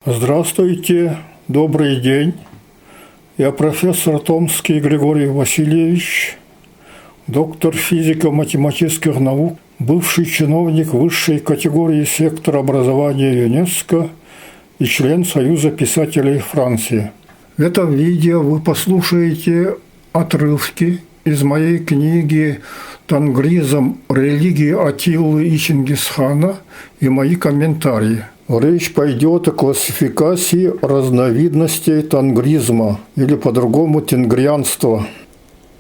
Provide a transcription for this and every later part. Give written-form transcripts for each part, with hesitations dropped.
Здравствуйте, добрый день. Я профессор Томский Григорий Васильевич, доктор физико-математических наук, бывший чиновник высшей категории сектора образования ЮНЕСКО и член Союза писателей Франции. В этом видео вы послушаете отрывки из моей книги «Тангризм. Религии Аттилы и Чингисхана» и мои комментарии. Речь пойдет о классификации разновидностей тангризма, или по-другому тенгрианства.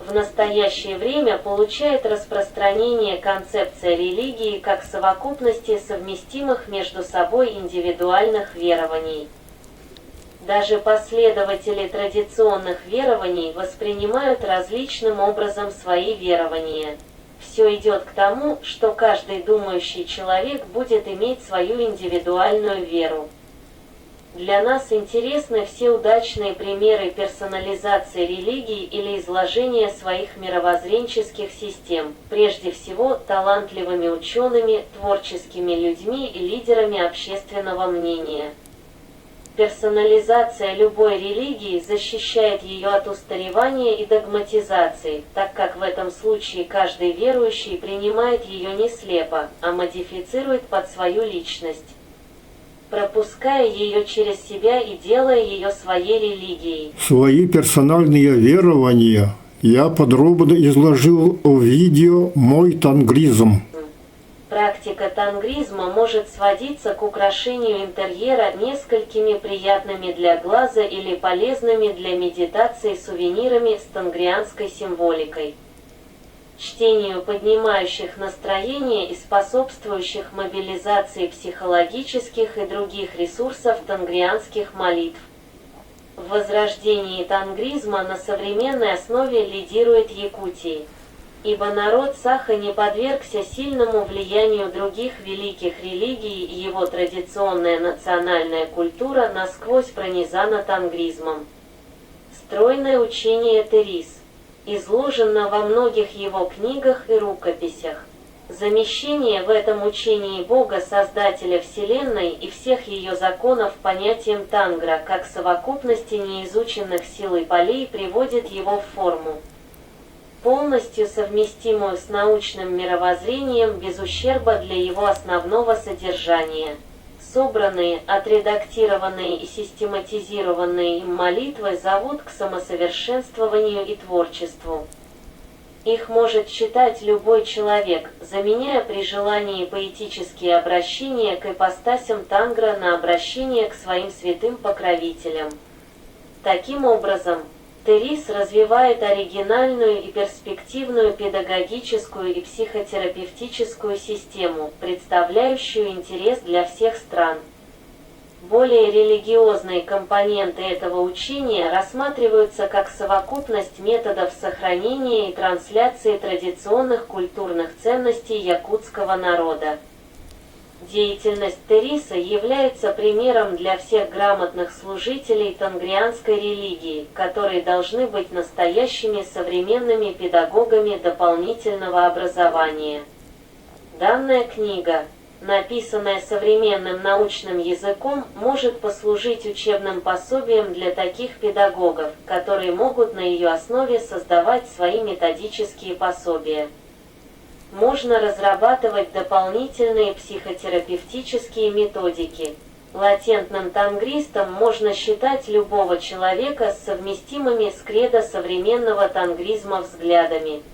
В настоящее время получает распространение концепция религии как совокупности совместимых между собой индивидуальных верований. Даже последователи традиционных верований воспринимают различным образом свои верования. Все идет к тому, что каждый думающий человек будет иметь свою индивидуальную веру. Для нас интересны все удачные примеры персонализации религий или изложения своих мировоззренческих систем, прежде всего талантливыми учеными, творческими людьми и лидерами общественного мнения. Персонализация любой религии защищает ее от устаревания и догматизации, так как в этом случае каждый верующий принимает ее не слепо, а модифицирует под свою личность, пропуская ее через себя и делая ее своей религией. Свои персональные верования я подробно изложил в видео «Мой тангризм». Практика тангризма может сводиться к украшению интерьера несколькими приятными для глаза или полезными для медитации сувенирами с тангрианской символикой, чтению поднимающих настроение и способствующих мобилизации психологических и других ресурсов тангрианских молитв. В возрождении тангризма на современной основе лидирует Якутия, ибо народ Саха не подвергся сильному влиянию других великих религий, и его традиционная национальная культура насквозь пронизана тангризмом. Стройное учение Терис изложено во многих его книгах и рукописях. Замещение в этом учении Бога, Создателя Вселенной и всех ее законов понятием тангра как совокупности неизученных сил и полей приводит его в форму, полностью совместимую с научным мировоззрением без ущерба для его основного содержания. Собранные, отредактированные и систематизированные им молитвы зовут к самосовершенствованию и творчеству. Их может читать любой человек, заменяя при желании поэтические обращения к ипостасям тангра на обращение к своим святым покровителям. Таким образом, Терис развивает оригинальную и перспективную педагогическую и психотерапевтическую систему, представляющую интерес для всех стран. Более религиозные компоненты этого учения рассматриваются как совокупность методов сохранения и трансляции традиционных культурных ценностей якутского народа. Деятельность Териса является примером для всех грамотных служителей тангрианской религии, которые должны быть настоящими современными педагогами дополнительного образования. Данная книга, написанная современным научным языком, может послужить учебным пособием для таких педагогов, которые могут на ее основе создавать свои методические пособия. Можно разрабатывать дополнительные психотерапевтические методики. Латентным тангристом можно считать любого человека с совместимыми с кредо современного тангризма взглядами,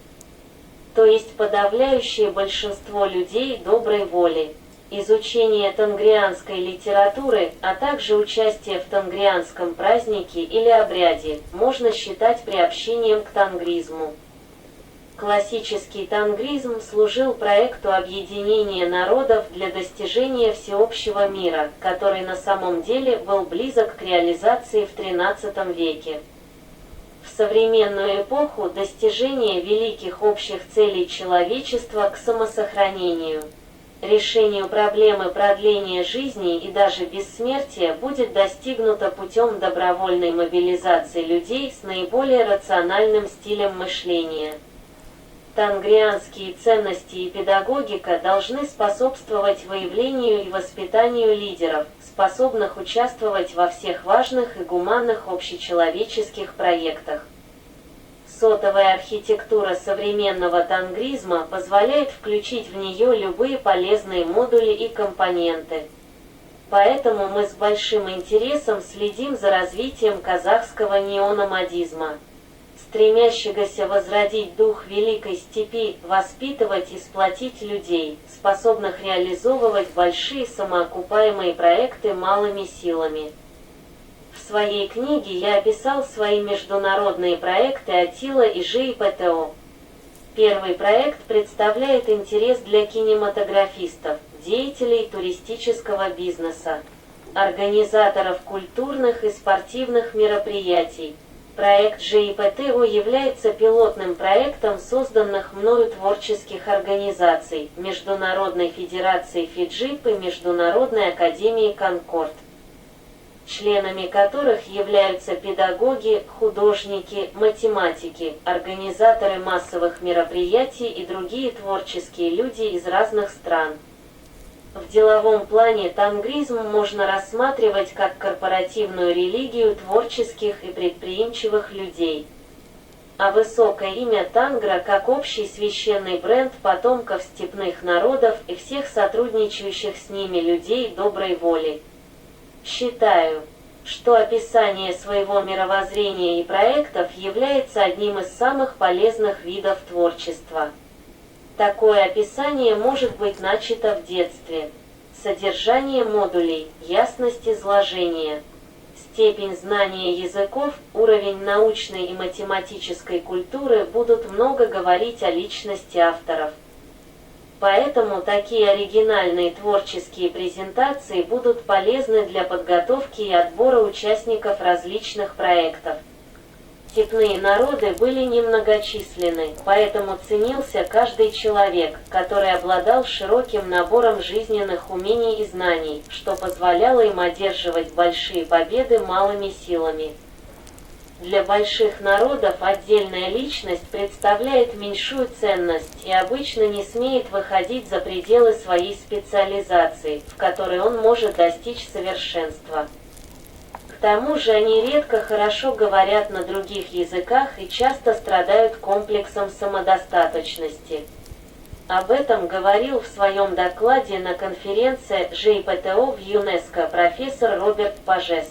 то есть подавляющее большинство людей доброй воли. Изучение тангрианской литературы, а также участие в тангрианском празднике или обряде можно считать приобщением к тангризму. Классический тангризм служил проекту объединения народов для достижения всеобщего мира, который на самом деле был близок к реализации в XIII веке. В современную эпоху достижение великих общих целей человечества к самосохранению, решению проблемы продления жизни и даже бессмертия будет достигнуто путем добровольной мобилизации людей с наиболее рациональным стилем мышления. Тангрианские ценности и педагогика должны способствовать выявлению и воспитанию лидеров, способных участвовать во всех важных и гуманных общечеловеческих проектах. Сотовая архитектура современного тангризма позволяет включить в нее любые полезные модули и компоненты. Поэтому мы с большим интересом следим за развитием казахского неономадизма, стремящегося возродить дух великой степи, воспитывать и сплотить людей, способных реализовывать большие самоокупаемые проекты малыми силами. В своей книге я описал свои международные проекты Атила и ЖИПТО. Первый проект представляет интерес для кинематографистов, деятелей туристического бизнеса, организаторов культурных и спортивных мероприятий. Проект ЖИПТО является пилотным проектом созданных мною творческих организаций Международной Федерации Фиджип и Международной Академии Конкорд, членами которых являются педагоги, художники, математики, организаторы массовых мероприятий и другие творческие люди из разных стран. В деловом плане тангризм можно рассматривать как корпоративную религию творческих и предприимчивых людей, а высокое имя Тангра как общий священный бренд потомков степных народов и всех сотрудничающих с ними людей доброй воли. Считаю, что описание своего мировоззрения и проектов является одним из самых полезных видов творчества. Такое описание может быть начато в детстве. Содержание модулей, ясность изложения, степень знания языков, уровень научной и математической культуры будут много говорить о личности авторов. Поэтому такие оригинальные творческие презентации будут полезны для подготовки и отбора участников различных проектов. Степные народы были немногочисленны, поэтому ценился каждый человек, который обладал широким набором жизненных умений и знаний, что позволяло им одерживать большие победы малыми силами. Для больших народов отдельная личность представляет меньшую ценность и обычно не смеет выходить за пределы своей специализации, в которой он может достичь совершенства. К тому же они редко хорошо говорят на других языках и часто страдают комплексом самодостаточности. Об этом говорил в своем докладе на конференции ЖИПТО в ЮНЕСКО профессор Роберт Пажес.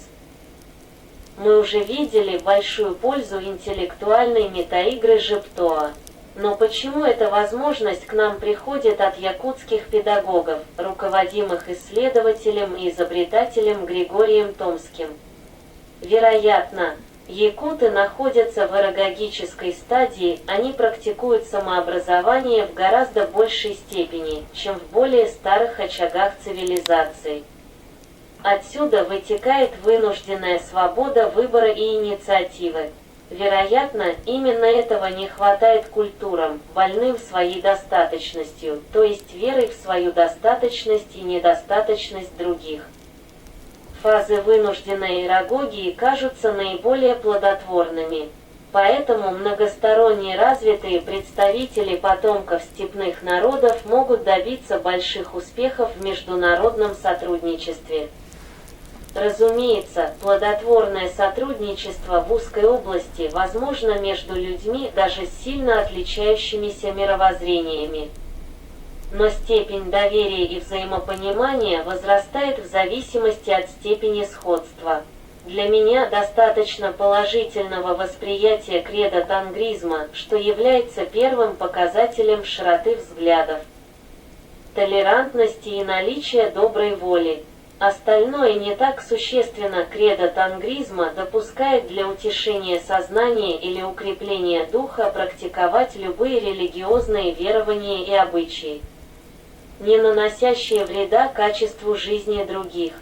Мы уже видели большую пользу интеллектуальной метаигры ЖИПТО. Но почему эта возможность к нам приходит от якутских педагогов, руководимых исследователем и изобретателем Григорием Томским? Вероятно, якуты находятся в эргогической стадии, они практикуют самообразование в гораздо большей степени, чем в более старых очагах цивилизации. Отсюда вытекает вынужденная свобода выбора и инициативы. Вероятно, именно этого не хватает культурам, больным своей достаточностью, то есть верой в свою достаточность и недостаточность других. Фазы вынужденной эргогии кажутся наиболее плодотворными. Поэтому многосторонне развитые представители потомков степных народов могут добиться больших успехов в международном сотрудничестве. Разумеется, плодотворное сотрудничество в узкой области возможно между людьми, даже с сильно отличающимися мировоззрениями. Но степень доверия и взаимопонимания возрастает в зависимости от степени сходства. Для меня достаточно положительного восприятия кредо тангризма, что является первым показателем широты взглядов, толерантности и наличия доброй воли. Остальное не так существенно. Кредо тангризма допускает для утешения сознания или укрепления духа практиковать любые религиозные верования и обычаи, не наносящие вреда качеству жизни других.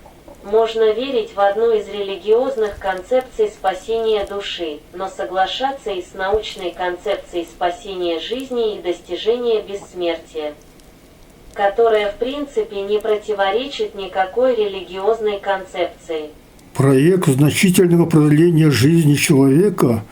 Можно верить в одну из религиозных концепций спасения души, но соглашаться и с научной концепцией спасения жизни и достижения бессмертия, которая в принципе не противоречит никакой религиозной концепции. Проект значительного продления жизни человека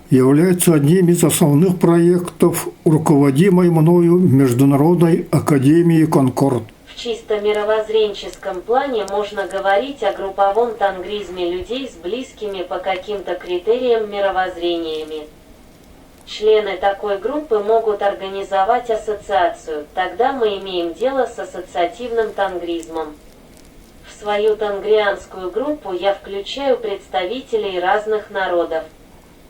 является одним из основных проектов, руководимой мною Международной академией «Конкорд». В чисто мировоззренческом плане можно говорить о групповом тангризме людей с близкими по каким-то критериям мировоззрениями. Члены такой группы могут организовать ассоциацию, тогда мы имеем дело с ассоциативным тангризмом. В свою тангрианскую группу я включаю представителей разных народов,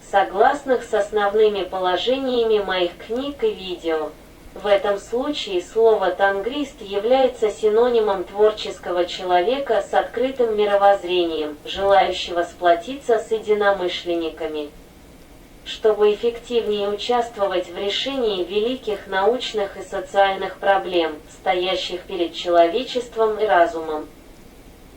согласных с основными положениями моих книг и видео. В этом случае слово «тангрист» является синонимом творческого человека с открытым мировоззрением, желающего сплотиться с единомышленниками. Чтобы эффективнее участвовать в решении великих научных и социальных проблем, стоящих перед человечеством и разумом.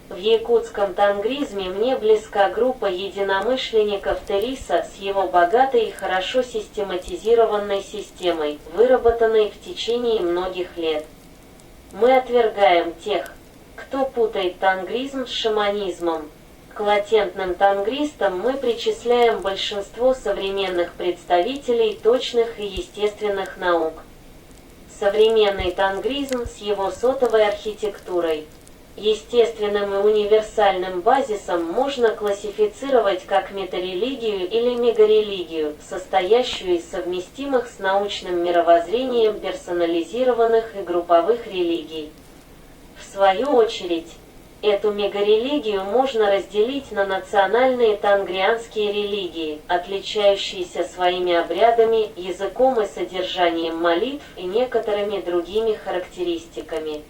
В якутском тангризме мне близка группа единомышленников Териса с его богатой и хорошо систематизированной системой, выработанной в течение многих лет. Мы отвергаем тех, кто путает тангризм с шаманизмом. К латентным тангристам мы причисляем большинство современных представителей точных и естественных наук. Современный тангризм с его сотовой архитектурой, естественным и универсальным базисом можно классифицировать как метарелигию или мегарелигию, состоящую из совместимых с научным мировоззрением персонализированных и групповых религий. В свою очередь, эту мегарелигию можно разделить на национальные тангрианские религии, отличающиеся своими обрядами, языком и содержанием молитв и некоторыми другими характеристиками.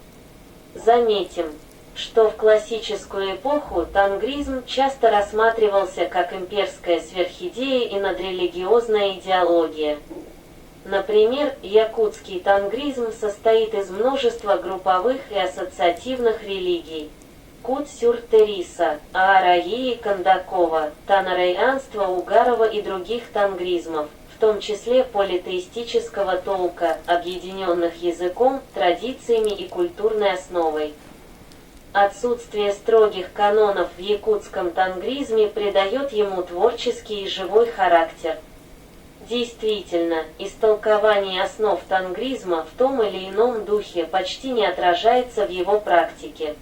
Заметим, что в классическую эпоху тангризм часто рассматривался как имперская сверхидея и надрелигиозная идеология. Например, якутский тангризм состоит из множества групповых и ассоциативных религий. Кут-Сюр-Териса, Аараи и Кондакова, Танарайанство Угарова и других тангризмов, в том числе политеистического толка, объединенных языком, традициями и культурной основой. Отсутствие строгих канонов в якутском тангризме придает ему творческий и живой характер. Действительно, истолкование основ тангризма в том или ином духе почти не отражается в его практике.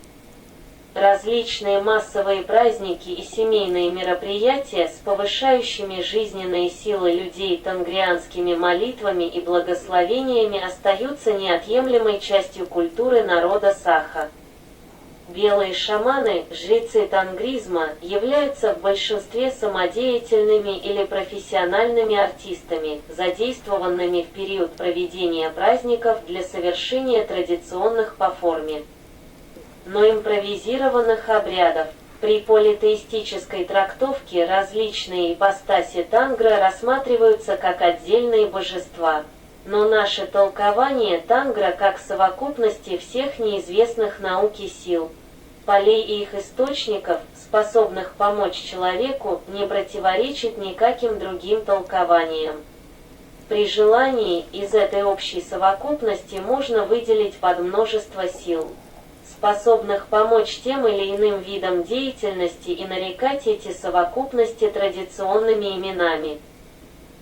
Различные массовые праздники и семейные мероприятия с повышающими жизненные силы людей тангрианскими молитвами и благословениями остаются неотъемлемой частью культуры народа Саха. Белые шаманы, жрецы тангризма, являются в большинстве самодеятельными или профессиональными артистами, задействованными в период проведения праздников для совершения традиционных по форме, но импровизированных обрядов. При политеистической трактовке различные ипостаси тангра рассматриваются как отдельные божества. Но наше толкование тангра как совокупности всех неизвестных науке сил, полей и их источников, способных помочь человеку, не противоречит никаким другим толкованиям. При желании из этой общей совокупности можно выделить подмножество сил, способных помочь тем или иным видам деятельности, и нарекать эти совокупности традиционными именами.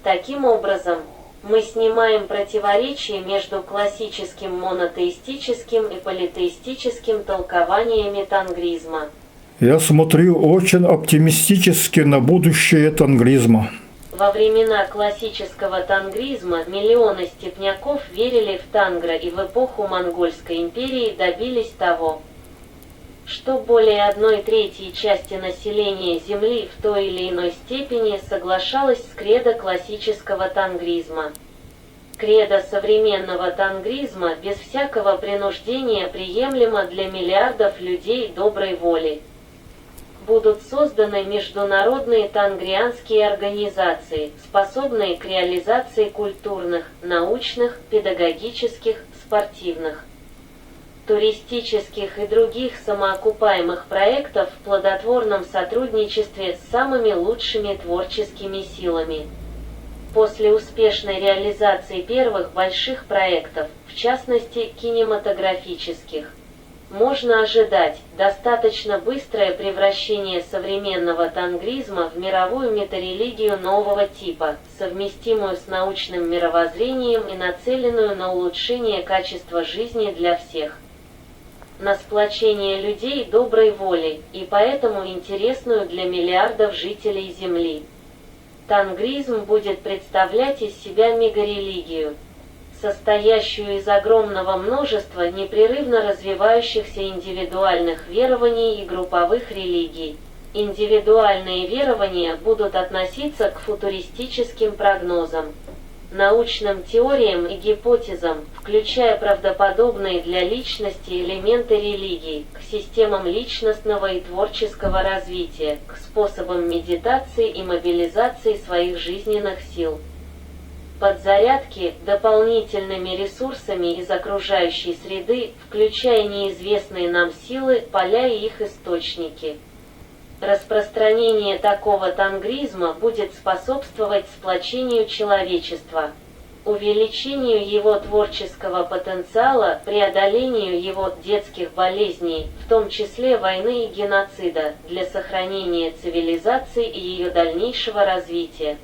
Таким образом, мы снимаем противоречие между классическим монотеистическим и политеистическим толкованиями тангризма. Я смотрю очень оптимистически на будущее тангризма. Во времена классического тангризма миллионы степняков верили в тангра и в эпоху Монгольской империи добились того, что более 1/3 части населения Земли в той или иной степени соглашалась с кредо классического тангризма. Кредо современного тангризма без всякого принуждения приемлемо для миллиардов людей доброй воли. Будут созданы международные тангрианские организации, способные к реализации культурных, научных, педагогических, спортивных, туристических и других самоокупаемых проектов в плодотворном сотрудничестве с самыми лучшими творческими силами. После успешной реализации первых больших проектов, в частности кинематографических, Можно ожидать достаточно быстрое превращение современного тангризма в мировую метарелигию нового типа, совместимую с научным мировоззрением и нацеленную на улучшение качества жизни для всех. На сплочение людей доброй волей, и поэтому интересную для миллиардов жителей Земли. Тангризм будет представлять из себя мегарелигию, состоящую из огромного множества непрерывно развивающихся индивидуальных верований и групповых религий. Индивидуальные верования будут относиться к футуристическим прогнозам, научным теориям и гипотезам, включая правдоподобные для личности элементы религий, к системам личностного и творческого развития, к способам медитации и мобилизации своих жизненных сил. Подзарядки дополнительными ресурсами из окружающей среды, включая неизвестные нам силы, поля и их источники. Распространение такого тангризма будет способствовать сплочению человечества, увеличению его творческого потенциала, преодолению его детских болезней, в том числе войны и геноцида, для сохранения цивилизации и ее дальнейшего развития.